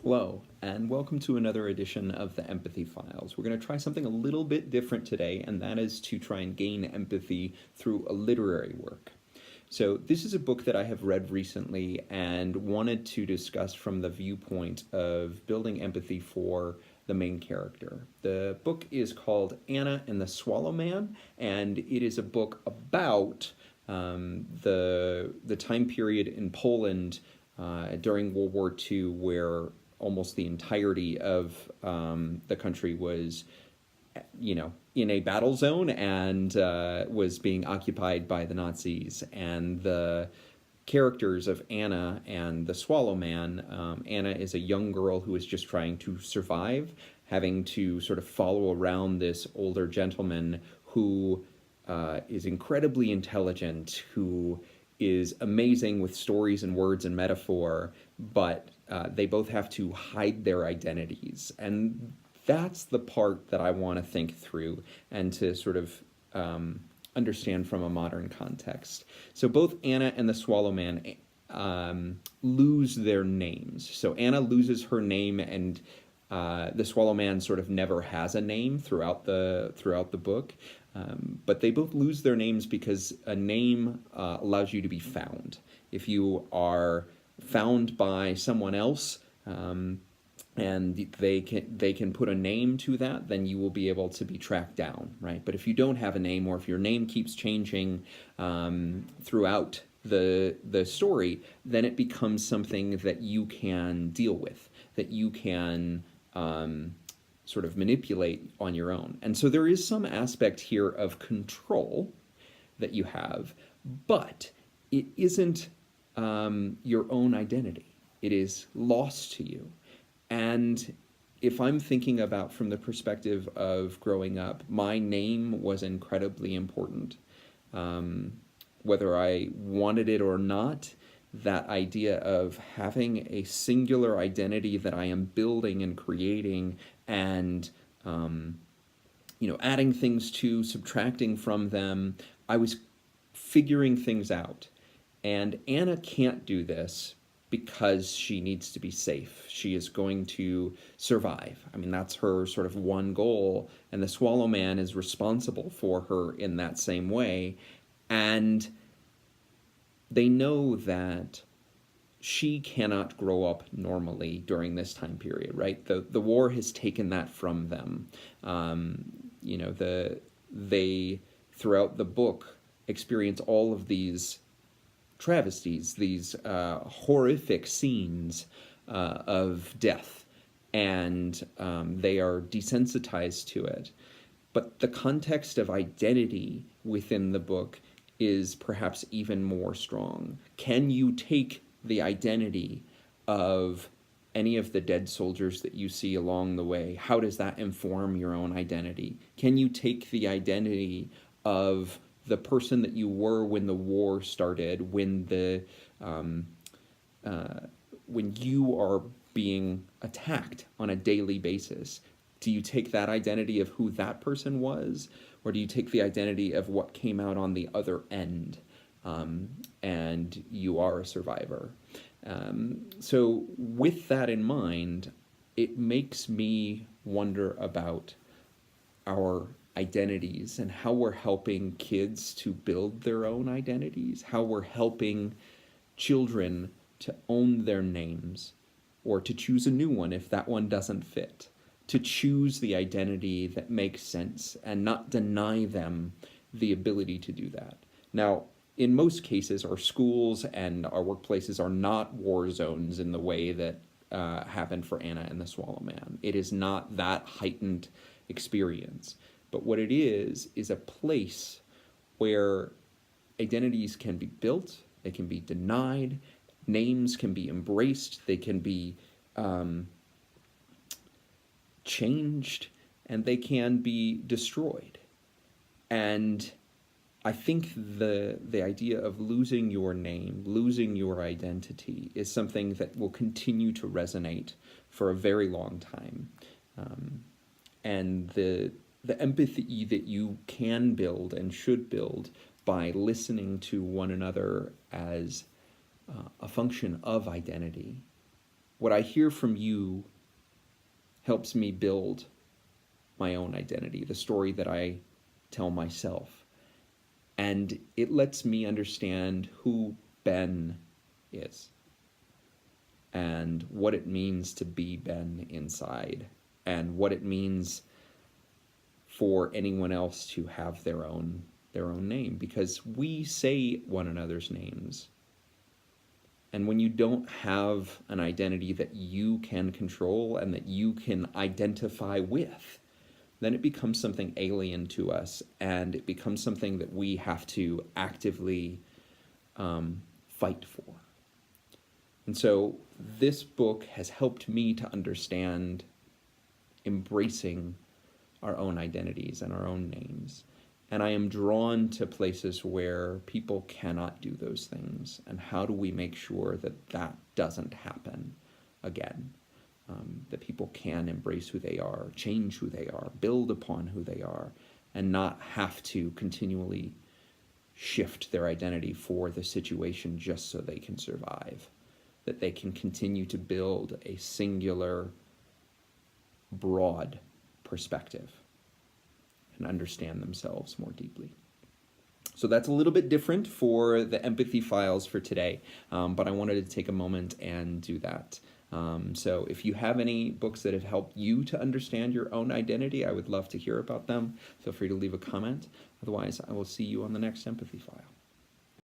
Hello, and welcome to another edition of the Empathy Files. We're going to try something a little bit different today, and that is to try and gain empathy through a literary work. So, this is a book that I have read recently and wanted to discuss from the viewpoint of building empathy for the main character. The book is called Anna and the Swallow Man, and it is a book about the time period in Poland during World War II where almost the entirety of the country was, in a battle zone and was being occupied by the Nazis. And the characters of Anna and the Swallow Man, Anna is a young girl who is just trying to survive, having to sort of follow around this older gentleman who is incredibly intelligent, who is amazing with stories and words and metaphor, but they both have to hide their identities. And that's the part that I want to think through and to sort of understand from a modern context. So both Anna and the Swallow Man lose their names. So Anna loses her name, and the Swallow Man sort of never has a name throughout the book. But they both lose their names because a name allows you to be found. If you are found by someone else, and they can put a name to that, then you will be able to be tracked down, right? But if you don't have a name, or if your name keeps changing throughout the story, then it becomes something that you can deal with, that you can sort of manipulate on your own. And so there is some aspect here of control that you have, but it isn't your own identity. It is lost to you. And if I'm thinking about from the perspective of growing up, my name was incredibly important. Whether I wanted it or not, that idea of having a singular identity that I am building and creating and adding things to, subtracting from them, I was figuring things out. And Anna can't do this because she needs to be safe. She is going to survive. I mean, that's her sort of one goal, and the Swallow Man is responsible for her in that same way. And they know that she cannot grow up normally during this time period, right? The war has taken that from them. They throughout the book experience all of these travesties, these horrific scenes of death, and they are desensitized to it. But the context of identity within the book is perhaps even more strong. Can you take the identity of any of the dead soldiers that you see along the way? How does that inform your own identity? Can you take the identity of the person that you were when the war started, when you are being attacked on a daily basis? Do you take that identity of who that person was, or do you take the identity of what came out on the other end, and you are a survivor? So with that in mind, it makes me wonder about our identities and how we're helping kids to build their own identities, how we're helping children to own their names, or to choose a new one if that one doesn't fit, to choose the identity that makes sense and not deny them the ability to do that. Now, in most cases, our schools and our workplaces are not war zones in the way that happened for Anna and the Swallow Man. It is not that heightened experience. But what it is a place where identities can be built, they can be denied, names can be embraced, they can be changed, and they can be destroyed. And I think the idea of losing your name, losing your identity, is something that will continue to resonate for a very long time. And the empathy that you can build and should build by listening to one another as a function of identity what I hear from you helps me build my own identity, the story that I tell myself. And it lets me understand who Ben is and what it means to be Ben inside, and what it means for anyone else to have their own name, because we say one another's names. And when you don't have an identity that you can control and that you can identify with, then it becomes something alien to us, and it becomes something that we have to actively fight for. And so this book has helped me to understand embracing our own identities and our own names. And I am drawn to places where people cannot do those things. And how do we make sure that that doesn't happen again? That people can embrace who they are, change who they are, build upon who they are, and not have to continually shift their identity for the situation just so they can survive. That they can continue to build a singular, broad perspective and understand themselves more deeply. So that's a little bit different for the empathy files for today, but I wanted to take a moment and do that. So if you have any books that have helped you to understand your own identity, I would love to hear about them. Feel free to leave a comment. Otherwise, I will see you on the next empathy file.